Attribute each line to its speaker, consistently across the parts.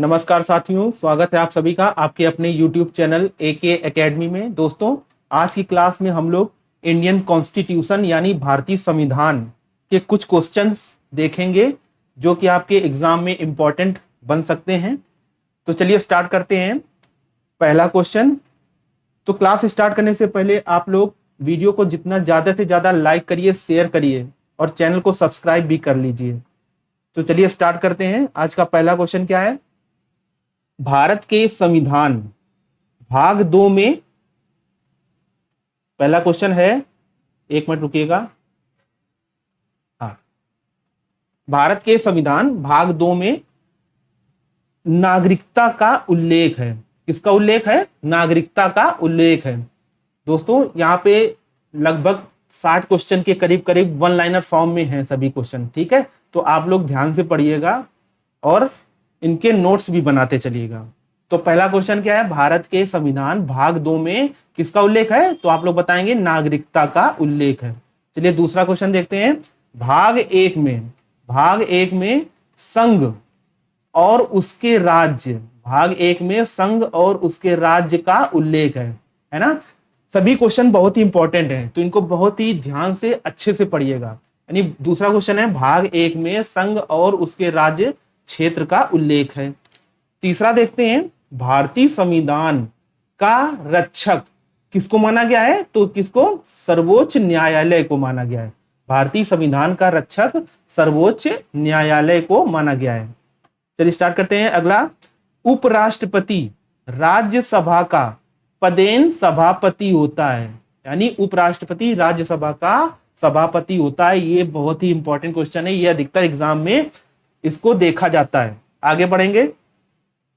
Speaker 1: नमस्कार साथियों, स्वागत है आप सभी का आपके अपने YouTube चैनल AK एकेडमी में। दोस्तों, आज की क्लास में हम लोग इंडियन कॉन्स्टिट्यूशन यानी भारतीय संविधान के कुछ क्वेश्चंस देखेंगे जो कि आपके एग्जाम में इंपॉर्टेंट बन सकते हैं। तो चलिए स्टार्ट करते हैं। पहला क्वेश्चन। तो क्लास स्टार्ट करने से पहले आप लोग वीडियो को जितना ज्यादा से ज्यादा लाइक करिए, शेयर करिए और चैनल को सब्सक्राइब भी कर लीजिए। तो चलिए स्टार्ट करते हैं। आज का पहला क्वेश्चन क्या है? भारत के संविधान भाग 2 में, पहला क्वेश्चन है, एक मिनट रुकिएगा। हाँ, भारत के संविधान भाग 2 में नागरिकता का उल्लेख है। किसका उल्लेख है? नागरिकता का उल्लेख है। दोस्तों, यहां पे लगभग 60 क्वेश्चन के करीब करीब वन लाइनर फॉर्म में हैं सभी क्वेश्चन, ठीक है? तो आप लोग ध्यान से पढ़िएगा और इनके नोट्स भी बनाते चलिएगा। तो पहला क्वेश्चन क्या है? भारत के संविधान भाग 2 में किसका उल्लेख है? तो आप लोग बताएंगे नागरिकता का उल्लेख है। चलिए दूसरा क्वेश्चन देखते हैं। भाग 1 में संघ और उसके राज्य, भाग 1 में संघ और उसके राज्य का उल्लेख है ना? सभी क्वेश्चन बहुत ही इंपॉर्टेंट हैं, तो इनको बहुत ही ध्यान से अच्छे से पढ़िएगा। यानी दूसरा क्वेश्चन है, भाग 1 में संघ और उसके राज्य क्षेत्र का उल्लेख है। तीसरा देखते हैं, भारतीय संविधान का रक्षक किसको माना गया है? तो किसको? सर्वोच्च न्यायालय को माना गया है। भारतीय संविधान का रक्षक सर्वोच्च न्यायालय को माना गया है। चलिए स्टार्ट करते हैं। अगला, उपराष्ट्रपति राज्यसभा का पदेन सभापति होता है। यानी उपराष्ट्रपति राज्यसभा का सभापति होता है। ये बहुत ही इंपॉर्टेंट क्वेश्चन है, ये अधिकतर एग्जाम में इसको देखा जाता है। आगे बढ़ेंगे।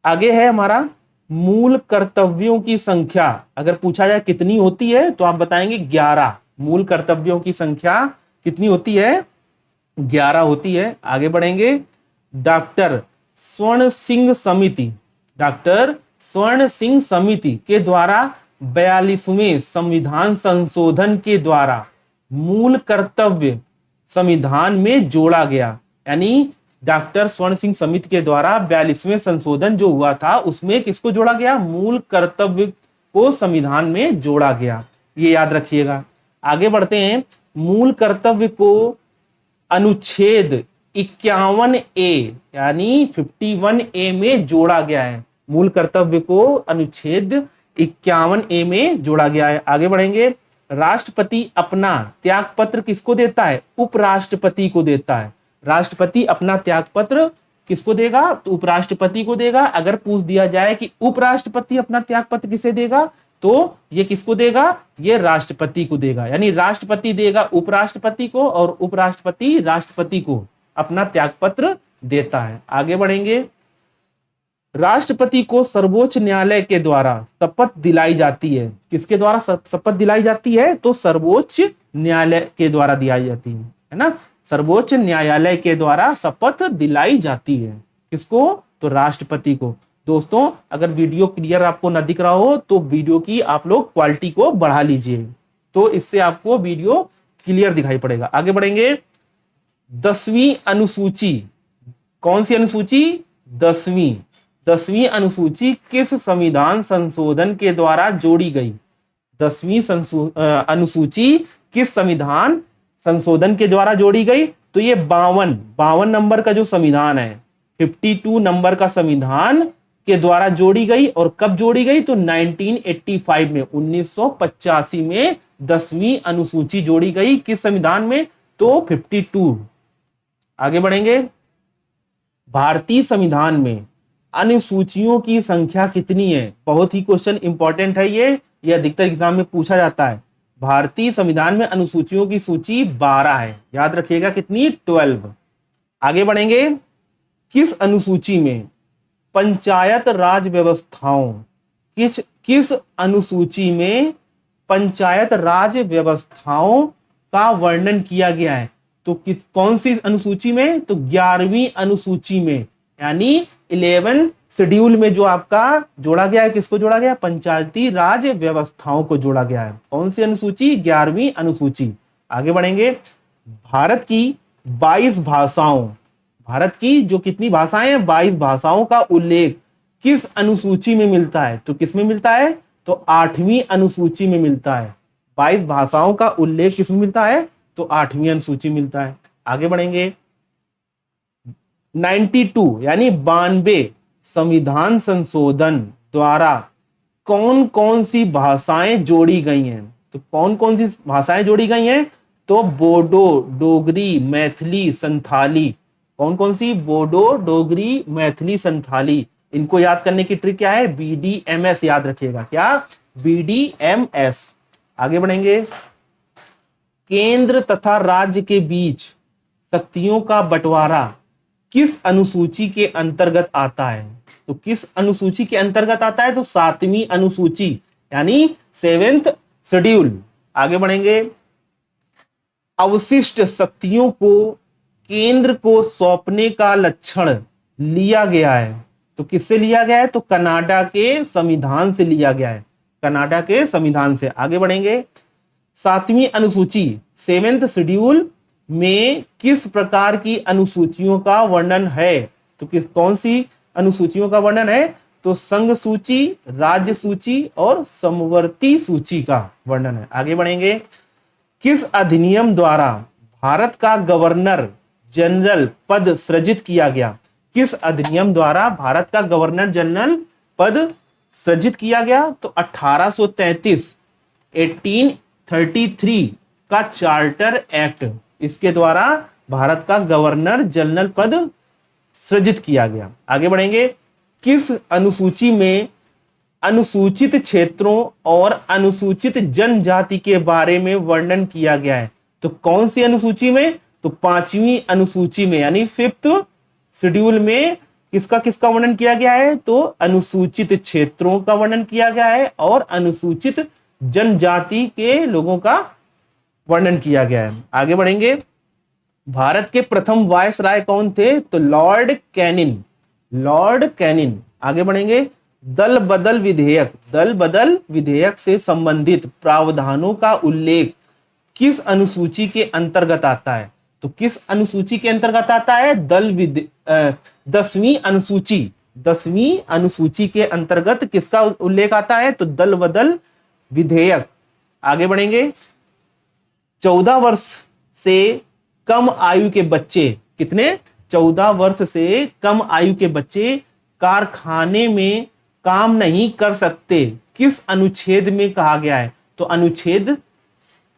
Speaker 1: आगे है हमारा मूल कर्तव्यों की संख्या। अगर पूछा जाए कितनी होती है तो आप बताएंगे 11। मूल कर्तव्यों की संख्या कितनी होती है? 11 होती है। आगे बढ़ेंगे। डॉक्टर स्वर्ण सिंह समिति के द्वारा 42वें संविधान संशोधन के द्वारा मूल कर्तव्य संविधान में जोड़ा गया। यानी डॉक्टर स्वर्ण सिंह समिति के द्वारा 42वें संशोधन जो हुआ था उसमें किसको जोड़ा गया? मूल कर्तव्य को संविधान में जोड़ा गया। ये याद रखिएगा। आगे बढ़ते हैं। मूल कर्तव्य को अनुच्छेद 51A यानी 51A में जोड़ा गया है। मूल कर्तव्य को अनुच्छेद 51A में जोड़ा गया है। आगे बढ़ेंगे। राष्ट्रपति अपना त्याग पत्र किसको देता है? उपराष्ट्रपति को देता है। राष्ट्रपति अपना त्याग पत्र किसको देगा? तो उपराष्ट्रपति को देगा। अगर पूछ दिया जाए कि उपराष्ट्रपति अपना त्याग पत्र किसे देगा, तो ये किसको देगा? ये राष्ट्रपति को देगा। यानी राष्ट्रपति देगा उपराष्ट्रपति को और उपराष्ट्रपति राष्ट्रपति को अपना त्याग पत्र देता है। आगे बढ़ेंगे। राष्ट्रपति को सर्वोच्च न्यायालय के द्वारा शपथ दिलाई जाती है। किसके द्वारा शपथ दिलाई जाती है? तो सर्वोच्च न्यायालय के द्वारा दिलाई जाती है ना? सर्वोच्च न्यायालय के द्वारा शपथ दिलाई जाती है। किसको? तो राष्ट्रपति को। दोस्तों, अगर वीडियो क्लियर आपको न दिख रहा हो तो वीडियो की आप लोग क्वालिटी को बढ़ा लीजिए, तो इससे आपको वीडियो क्लियर दिखाई पड़ेगा। आगे बढ़ेंगे। 10वीं अनुसूची, कौन सी अनुसूची? 10वीं अनुसूची किस संविधान संशोधन के द्वारा जोड़ी गई? 10वीं अनुसूची किस संविधान संशोधन के द्वारा जोड़ी गई? तो ये 52 नंबर का जो संविधान है, 52 नंबर का संविधान के द्वारा जोड़ी गई। और कब जोड़ी गई? तो 1985 में, 1985 में 10वीं अनुसूची जोड़ी गई। किस संविधान में? तो 52। आगे बढ़ेंगे। भारतीय संविधान में अनुसूचियों की संख्या कितनी है? बहुत ही क्वेश्चन इंपॉर्टेंट है ये अधिकतर एग्जाम में पूछा जाता है। भारतीय संविधान में अनुसूचियों की सूची 12 है। याद रखिएगा कितनी? 12। आगे बढ़ेंगे। किस अनुसूची में पंचायत राज व्यवस्थाओं, किस अनुसूची में पंचायत राज व्यवस्थाओं का वर्णन किया गया है? तो कौन सी अनुसूची में? तो 11वीं अनुसूची में, यानी 11 शेड्यूल में जो आपका जोड़ा गया है। किसको जोड़ा गया? पंचायती राज व्यवस्थाओं को जोड़ा गया है। कौन सी अनुसूची? 11वीं अनुसूची। आगे बढ़ेंगे। भारत की 22 भाषाओं भारत की जो कितनी भाषाएं हैं, 22 भाषाओं का उल्लेख किस अनुसूची में मिलता है? तो किस में मिलता है? तो 8वीं अनुसूची में मिलता है। 22 भाषाओं का उल्लेख किस में मिलता है? तो 8वीं अनुसूची मिलता है। आगे बढ़ेंगे। 92 यानी 92 संविधान संशोधन द्वारा कौन कौन सी भाषाएं जोड़ी गई हैं? तो कौन कौन सी भाषाएं जोड़ी गई हैं? तो बोडो, डोगरी, मैथिली, संथाली। कौन कौन सी? बोडो, डोगरी, मैथिली, संथाली। इनको याद करने की ट्रिक क्या है? BDMS याद रखिएगा। क्या? BDMS। आगे बढ़ेंगे। केंद्र तथा राज्य के बीच शक्तियों का बंटवारा किस अनुसूची के अंतर्गत आता है? तो किस अनुसूची के अंतर्गत आता है? तो 7वीं अनुसूची यानी 7th शेड्यूल। आगे बढ़ेंगे। अवशिष्ट शक्तियों को केंद्र को सौंपने का लक्षण लिया गया है। तो किससे लिया गया है? तो कनाडा के संविधान से लिया गया है। कनाडा के संविधान से। आगे बढ़ेंगे। 7वीं अनुसूची 7th शेड्यूल में किस प्रकार की अनुसूचियों का वर्णन है? तो कौन सी अनुसूचियों का वर्णन है? तो संघ सूची, राज्य सूची और समवर्ती सूची का वर्णन है। आगे बढ़ेंगे। किस अधिनियम द्वारा भारत का गवर्नर जनरल पद सृजित किया गया? किस अधिनियम द्वारा भारत का गवर्नर जनरल पद सृजित किया गया? तो 1833 1833 का चार्टर एक्ट, इसके द्वारा भारत का गवर्नर जनरल पद सृजित किया गया। आगे बढ़ेंगे। किस अनुसूची में अनुसूचित क्षेत्रों और अनुसूचित जनजाति के बारे में वर्णन किया गया है? तो कौन सी अनुसूची में? तो 5वीं अनुसूची में यानी 5th शेड्यूल में किसका किसका वर्णन किया गया है? तो अनुसूचित क्षेत्रों का वर्णन किया गया है और अनुसूचित जनजाति के लोगों का वर्णन किया गया है। आगे बढ़ेंगे। भारत के प्रथम वायसराय कौन थे? तो लॉर्ड कैनिन। Lord canine. आगे बढ़ेंगे। दल बदल विधेयक, दल बदल विधेयक से संबंधित प्रावधानों का उल्लेख किस अनुसूची के अंतर्गत आता है? तो किस अनुसूची के अंतर्गत आता है? 10वीं अनुसूची। 10वीं अनुसूची के अंतर्गत किसका उल्लेख आता है? तो दल बदल विधेयक। आगे बढ़ेंगे। 14 वर्ष से कम आयु के बच्चे, कितने? 14 वर्ष से कम आयु के बच्चे कारखाने में काम नहीं कर सकते, किस अनुच्छेद में कहा गया है? तो अनुच्छेद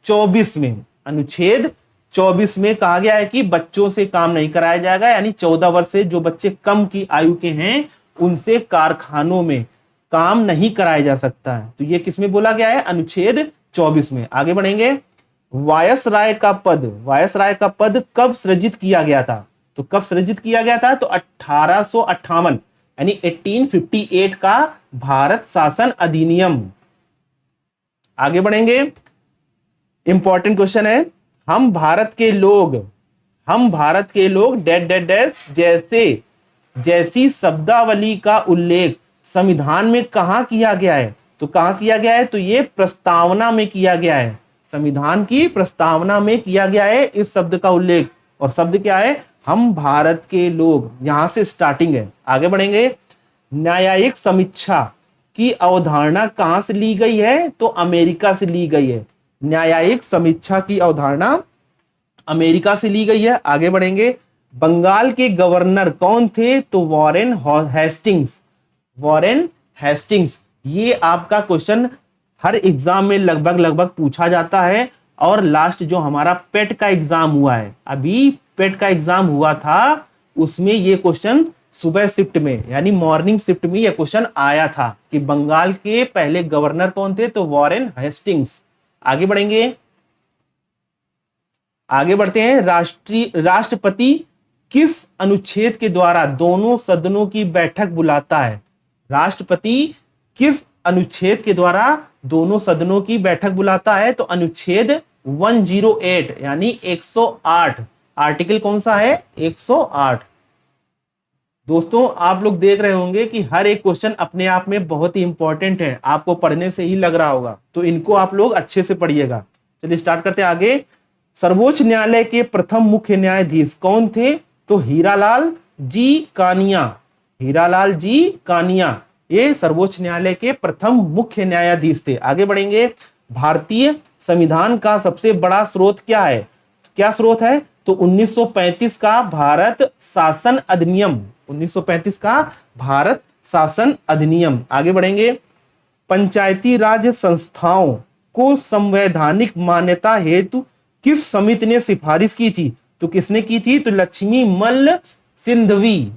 Speaker 1: 24 में। अनुच्छेद 24 में कहा गया है कि बच्चों से काम नहीं कराया जाएगा, यानी 14 वर्ष से जो बच्चे कम की आयु के हैं उनसे कारखानों में काम नहीं कराया जा सकता है। तो ये किसमें बोला गया है? अनुच्छेद 24 में। आगे बढ़ेंगे। वायसराय का पद, वायसराय का पद कब सृजित किया गया था? तो कब सृजित किया गया था? तो 1858 यानी 1858 का भारत शासन अधिनियम। आगे बढ़ेंगे। इंपॉर्टेंट क्वेश्चन है। हम भारत के लोग डैश डैश डैश जैसी शब्दावली का उल्लेख संविधान में कहां किया गया है? तो कहां किया गया है? तो ये प्रस्तावना में किया गया है। संविधान की प्रस्तावना में किया गया है इस शब्द का उल्लेख। और शब्द क्या है? हम भारत के लोग। यहां से स्टार्टिंग है। आगे बढ़ेंगे। न्यायिक समीक्षा की अवधारणा कहां से ली गई है? तो अमेरिका से ली गई है। न्यायिक समीक्षा की अवधारणा अमेरिका से ली गई है। आगे बढ़ेंगे। बंगाल के गवर्नर कौन थे? तो वॉरेन हेस्टिंग्स। Warren Hastings. ये आपका क्वेश्चन हर एग्जाम में लगभग पूछा जाता है। और लास्ट जो हमारा पेट का एग्जाम हुआ है, अभी पेट का एग्जाम हुआ था, उसमें ये क्वेश्चन सुबह शिफ्ट में यानी मॉर्निंग शिफ्ट में ये क्वेश्चन आया था कि बंगाल के पहले गवर्नर कौन थे? तो वॉरेन हेस्टिंग्स। आगे बढ़ेंगे। आगे बढ़ते हैं। राष्ट्रपति किस अनुच्छेद के द्वारा दोनों सदनों की बैठक बुलाता है? राष्ट्रपति किस अनुच्छेद के द्वारा दोनों सदनों की बैठक बुलाता है? तो अनुच्छेद 108 यानी 108। आर्टिकल कौन सा है? 108। दोस्तों आप लोग देख रहे होंगे कि हर एक क्वेश्चन अपने आप में बहुत ही इंपॉर्टेंट है, आपको पढ़ने से ही लग रहा होगा, तो इनको आप लोग अच्छे से पढ़िएगा। चलिए स्टार्ट करते हैं आगे। सर्वोच्च न्यायालय के प्रथम मुख्य न्यायाधीश कौन थे? तो हीरालाल जी कानिया, हीरालाल जी कानिया ये सर्वोच्च न्यायालय के प्रथम मुख्य न्यायाधीश थे। आगे बढ़ेंगे। भारतीय संविधान का सबसे बड़ा स्रोत क्या है? क्या स्रोत है? तो 1935 का भारत शासन अधिनियम, 1935 का भारत शासन अधिनियम। आगे बढ़ेंगे। पंचायती राज संस्थाओं को संवैधानिक मान्यता हेतु किस समिति ने सिफारिश की थी? तो किसने की थी? तो लक्ष्मी मल्ल सिंधवी,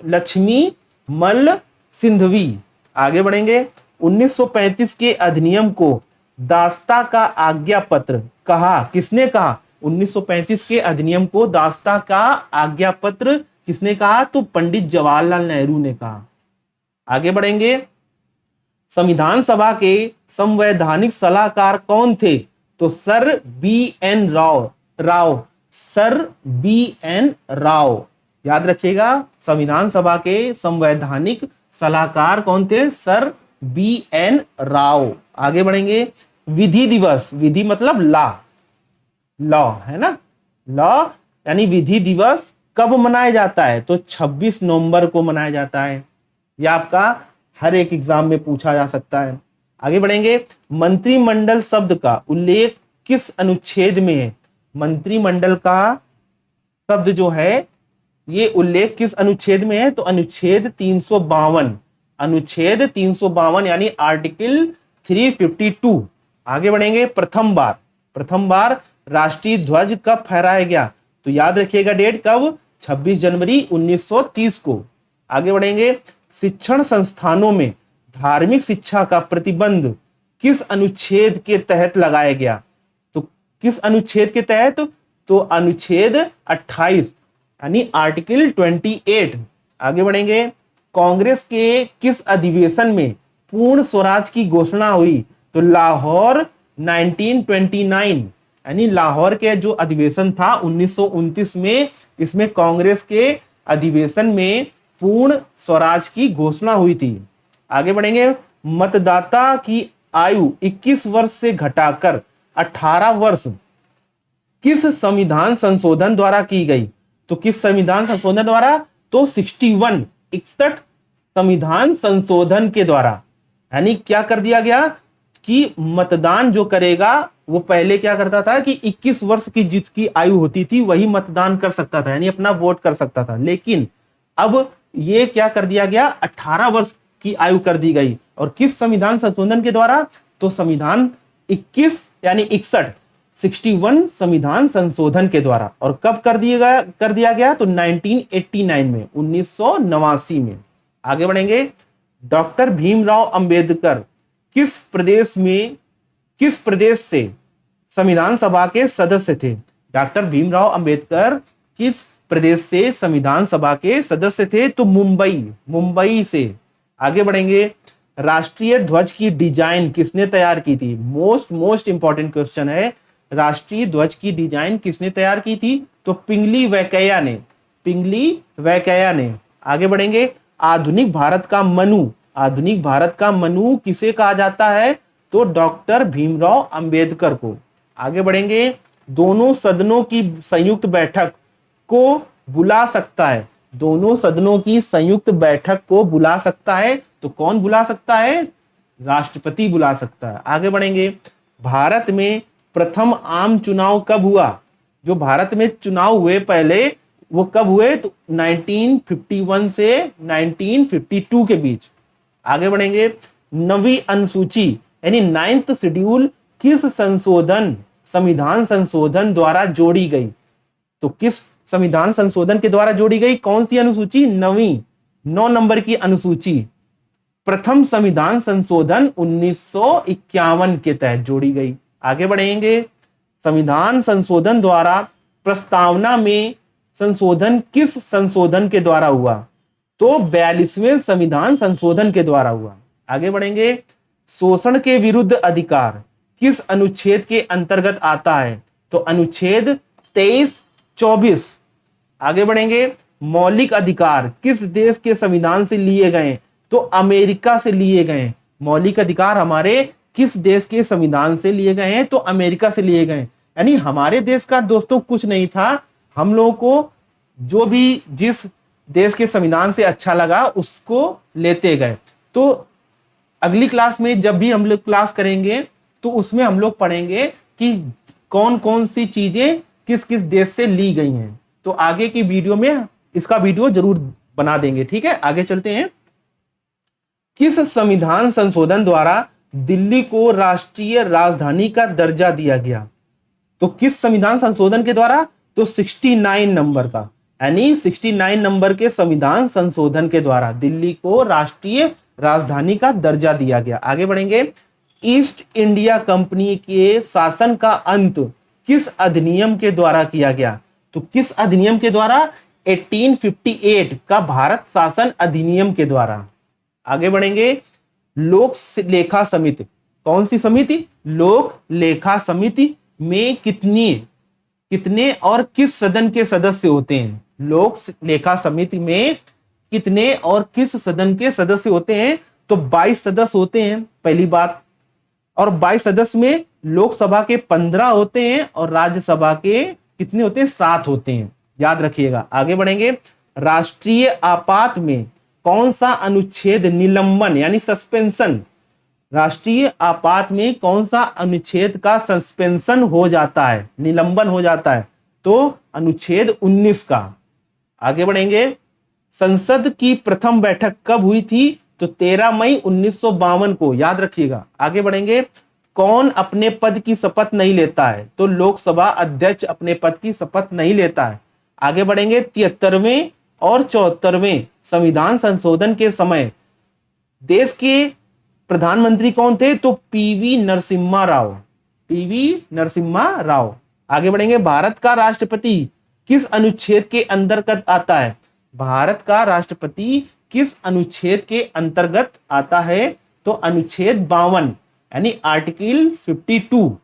Speaker 1: लक्ष्मी मल्ल सिंधवी। आगे बढ़ेंगे। 1935 के अधिनियम को दास्ता का आज्ञा पत्र कहा, किसने कहा? 1935 के अधिनियम को दास्ता का आज्ञा पत्र किसने कहा? तो पंडित जवाहरलाल नेहरू ने कहा। आगे बढ़ेंगे। संविधान सभा के संवैधानिक सलाहकार कौन थे? तो sir B N Rao, sir B N Rao. याद रखिएगा, संविधान सभा के संवैधानिक सलाहकार कौन थे? Sir B N Rao. आगे बढ़ेंगे। विधि दिवस, विधि मतलब लॉ है ना, लॉ यानी विधि दिवस कब मनाया जाता है? तो 26 नवंबर को मनाया जाता है। यह आपका हर एक एग्जाम में पूछा जा सकता है। आगे बढ़ेंगे। मंत्रिमंडल शब्द का उल्लेख किस अनुच्छेद में है? मंत्रिमंडल का शब्द जो है ये उल्लेख किस अनुच्छेद में है? तो अनुच्छेद 352, अनुच्छेद 352 यानी आर्टिकल 352। आगे बढ़ेंगे। प्रथम बार राष्ट्रीय ध्वज कब फहराया गया? तो याद रखिएगा डेट कब? 26 जनवरी 1930 को। आगे बढ़ेंगे। शिक्षण संस्थानों में धार्मिक शिक्षा का प्रतिबंध किस अनुच्छेद के तहत लगाया गया? तो किस अनुच्छेद के तहत? तो अनुच्छेद 28 यानी आर्टिकल 28। आगे बढ़ेंगे। कांग्रेस के किस अधिवेशन में पूर्ण स्वराज की घोषणा हुई? तो लाहौर 1929 यानी लाहौर के जो अधिवेशन था 1929 में, इसमें कांग्रेस के अधिवेशन में पूर्ण स्वराज की घोषणा हुई थी। आगे बढ़ेंगे। मतदाता की आयु 21 वर्ष से घटाकर 18 वर्ष किस संविधान संशोधन द्वारा की गई? तो किस संविधान संशोधन द्वारा? तो 61 संविधान संशोधन के द्वारा। यानी क्या कर दिया गया कि मतदान जो करेगा वो पहले क्या करता था कि 21 वर्ष की जिसकी आयु होती थी वही मतदान कर सकता था, यानी अपना वोट कर सकता था। लेकिन अब ये क्या कर दिया गया? 18 वर्ष की आयु कर दी गई। और किस संविधान संशोधन के द्वारा? तो संविधान 21 यानी 61 संविधान संशोधन के द्वारा। और कब कर दिया गया? तो 1989 में, 1989 में। आगे बढ़ेंगे। डॉक्टर भीमराव अंबेडकर किस प्रदेश से संविधान सभा के सदस्य थे? डॉक्टर भीमराव अंबेडकर किस प्रदेश से संविधान सभा के सदस्य थे? तो मुंबई से। आगे बढ़ेंगे। राष्ट्रीय ध्वज की डिजाइन किसने तैयार की थी? मोस्ट इंपॉर्टेंट क्वेश्चन है। राष्ट्रीय ध्वज की डिजाइन किसने तैयार की थी? तो पिंगली वैंकैया ने। आगे बढ़ेंगे। आधुनिक भारत का मनु किसे कहा जाता है? तो डॉक्टर भीमराव अंबेडकर को। आगे बढ़ेंगे। दोनों सदनों की संयुक्त बैठक को बुला सकता है, दोनों सदनों की संयुक्त बैठक को बुला सकता है। तो कौन बुला सकता है? राष्ट्रपति बुला सकता है। आगे बढ़ेंगे। भारत में प्रथम आम चुनाव कब हुआ? जो भारत में चुनाव हुए पहले वो कब हुए? तो 1951 से 1952 के बीच। आगे बढ़ेंगे। नवी अनुसूची यानी 9th शेड्यूल किस संविधान संशोधन द्वारा जोड़ी गई? तो किस संविधान संशोधन के द्वारा जोड़ी गई? कौन सी अनुसूची? 9 नंबर की अनुसूची। प्रथम संविधान संशोधन 1951 के तहत जोड़ी गई। आगे बढ़ेंगे। संविधान संशोधन द्वारा प्रस्तावना में संशोधन किस संशोधन के द्वारा हुआ? तो 42वें संविधान संशोधन के द्वारा हुआ। आगे बढ़ेंगे। शोषण के विरुद्ध अधिकार किस अनुच्छेद के अंतर्गत आता है? तो अनुच्छेद 23-24। आगे बढ़ेंगे। मौलिक अधिकार किस देश के संविधान से लिए गए? तो अमेरिका से लिए गए। मौलिक अधिकार हमारे किस देश के संविधान से लिए गए हैं? तो अमेरिका से लिए गए। यानी हमारे देश का दोस्तों कुछ नहीं था, हम लोगों को जो भी जिस देश के संविधान से अच्छा लगा उसको लेते गए। तो अगली क्लास में जब भी हम लोग क्लास करेंगे तो उसमें हम लोग पढ़ेंगे कि कौन कौन सी चीजें किस किस देश से ली गई हैं। तो आगे की वीडियो में इसका वीडियो जरूर बना देंगे। ठीक है, आगे चलते हैं। किस संविधान संशोधन द्वारा दिल्ली को राष्ट्रीय राजधानी का दर्जा दिया गया? तो किस संविधान संशोधन के द्वारा? तो 69 नंबर का, यानी 69 नंबर के संविधान संशोधन के द्वारा दिल्ली को राष्ट्रीय राजधानी का दर्जा दिया गया। आगे बढ़ेंगे। ईस्ट इंडिया कंपनी के शासन का अंत किस अधिनियम के द्वारा किया गया? तो किस अधिनियम के द्वारा? 1858 का भारत शासन अधिनियम के द्वारा। आगे बढ़ेंगे। लोक लेखा समिति, कौन सी समिति? लोक लेखा समिति में कितने और किस सदन के सदस्य होते हैं? लोक लेखा समिति में कितने और किस सदन के सदस्य होते हैं? तो 22 सदस्य होते हैं, पहली बात। और 22 सदस्य में लोकसभा के 15 होते हैं और राज्यसभा के कितने होते हैं? 7 होते हैं, याद रखिएगा। आगे बढ़ेंगे। राष्ट्रीय आपात में कौन सा अनुच्छेद निलंबन यानी सस्पेंशन? राष्ट्रीय आपात में कौन सा अनुच्छेद का सस्पेंशन हो जाता है, निलंबन हो जाता है? तो अनुच्छेद 19 का। आगे बढ़ेंगे। संसद की प्रथम बैठक कब हुई थी? तो 13 मई 1952 को, याद रखिएगा। आगे बढ़ेंगे। कौन अपने पद की शपथ नहीं लेता है? तो लोकसभा अध्यक्ष अपने पद की शपथ नहीं लेता है। आगे बढ़ेंगे। 73वें और 74वें संविधान संशोधन के समय देश के प्रधानमंत्री कौन थे? तो पीवी नरसिम्हा राव, पीवी नरसिम्हा राव। आगे बढ़ेंगे। भारत का राष्ट्रपति किस अनुच्छेद के अंतर्गत आता है? भारत का राष्ट्रपति किस अनुच्छेद के अंतर्गत आता है? तो अनुच्छेद 52 यानी आर्टिकल 52।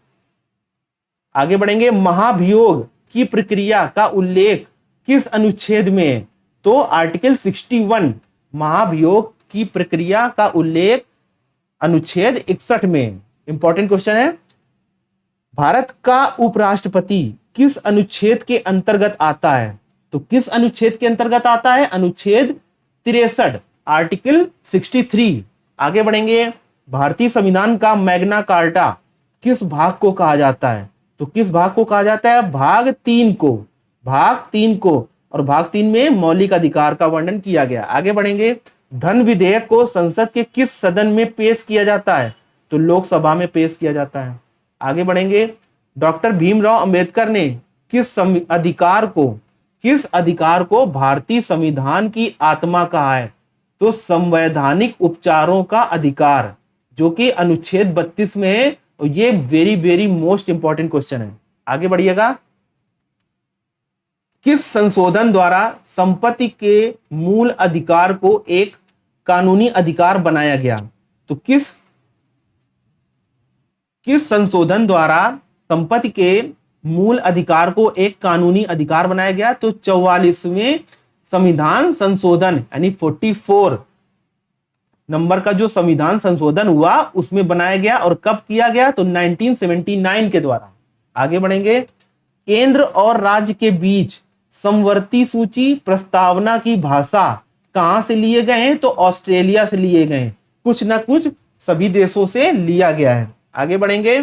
Speaker 1: आगे बढ़ेंगे। महाभियोग की प्रक्रिया का उल्लेख किस अनुच्छेद में है? तो आर्टिकल 61। महाभियोग की प्रक्रिया का उल्लेख अनुच्छेद 61 में। इंपॉर्टेंट क्वेश्चन है। भारत का उपराष्ट्रपति किस अनुच्छेद के अंतर्गत आता है? तो किस अनुच्छेद के अंतर्गत आता है? अनुच्छेद 63, आर्टिकल 63। आगे बढ़ेंगे। भारतीय संविधान का मैग्ना कार्टा किस भाग को कहा जाता है? तो किस भाग को कहा जाता है? भाग 3 को, भाग 3 को। और भाग 3 में मौलिक अधिकार का वर्णन किया गया। आगे बढ़ेंगे। धन विधेयक को संसद के किस सदन में पेश किया जाता है? तो लोकसभा में पेश किया जाता है। आगे बढ़ेंगे। डॉक्टर भीमराव अंबेडकर ने किस अधिकार को भारतीय संविधान की आत्मा कहा है? तो संवैधानिक उपचारों का अधिकार, जो कि अनुच्छेद 32 में है। और ये very very most important question है। आगे बढ़िएगा। किस संशोधन द्वारा संपत्ति के मूल अधिकार को एक कानूनी अधिकार बनाया गया? तो किस संशोधन द्वारा संपत्ति के मूल अधिकार को एक कानूनी अधिकार बनाया गया? तो 44वें संविधान संशोधन यानी 44 नंबर का जो संविधान संशोधन हुआ उसमें बनाया गया। और कब किया गया? तो 1979 के द्वारा। आगे बढ़ेंगे। केंद्र और राज्य के बीच समवर्ती सूची प्रस्तावना की भाषा कहां से लिए गए हैं? तो ऑस्ट्रेलिया से लिए गए हैं। कुछ ना कुछ सभी देशों से लिया गया है। आगे बढ़ेंगे।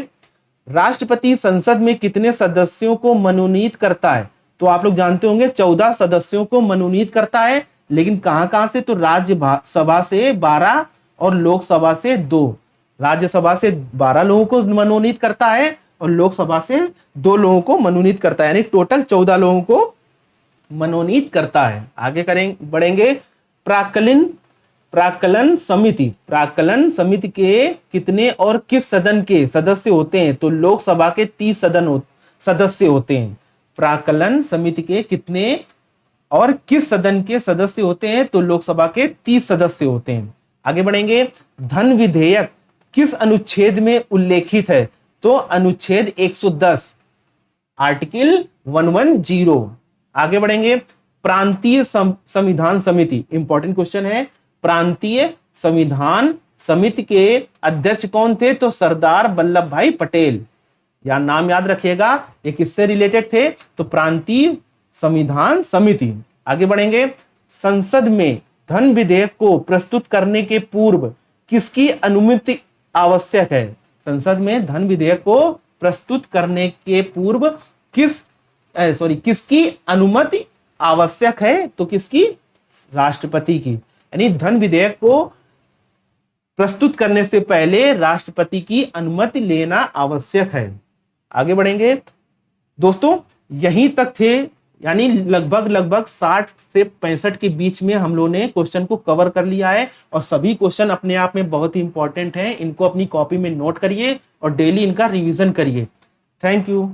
Speaker 1: राष्ट्रपति संसद में कितने सदस्यों को मनोनीत करता है? तो आप लोग जानते होंगे 14 सदस्यों को मनोनीत करता है। लेकिन कहां से? तो राज्यसभा से 12 और लोकसभा से 2। राज्यसभा से 12 लोगों को मनोनीत करता है और लोकसभा से 2 लोगों को मनोनीत करता है, यानी टोटल 14 लोगों को मनोनीत करता है। आगे बढ़ेंगे। प्राक्कलन समिति के कितने और किस सदन के सदस्य होते हैं? तो लोकसभा के 30 सदस्य होते हैं। प्राक्कलन समिति के कितने और किस सदन के सदस्य होते हैं? तो लोकसभा के 30 सदस्य होते हैं। आगे बढ़ेंगे। धन विधेयक किस अनुच्छेद में उल्लेखित है? तो अनुच्छेद 110, आर्टिकल 110। आगे बढ़ेंगे। प्रांतीय संविधान समिति, इंपॉर्टेंट क्वेश्चन है। प्रांतीय संविधान समिति के अध्यक्ष कौन थे? तो सरदार वल्लभ भाई पटेल। या नाम याद रखिएगा, ये किससे रिलेटेड थे? तो प्रांतीय संविधान समिति। आगे बढ़ेंगे, संसद में धन विधेयक को प्रस्तुत करने के पूर्व किसकी अनुमति आवश्यक है? संसद में धन विधेयक को प्रस्तुत करने के पूर्व किसकी अनुमति आवश्यक है? तो किसकी? राष्ट्रपति की। यानी धन विधेयक को प्रस्तुत करने से पहले राष्ट्रपति की अनुमति लेना आवश्यक है। आगे बढ़ेंगे दोस्तों, यहीं तक थे, यानी लगभग 60 से 65 के बीच में हम लोगों ने क्वेश्चन को कवर कर लिया है और सभी क्वेश्चन अपने आप में बहुत ही इंपॉर्टेंट हैं। इनको अपनी कॉपी में नोट करिए और डेली इनका रिवीजन करिए। Thank you.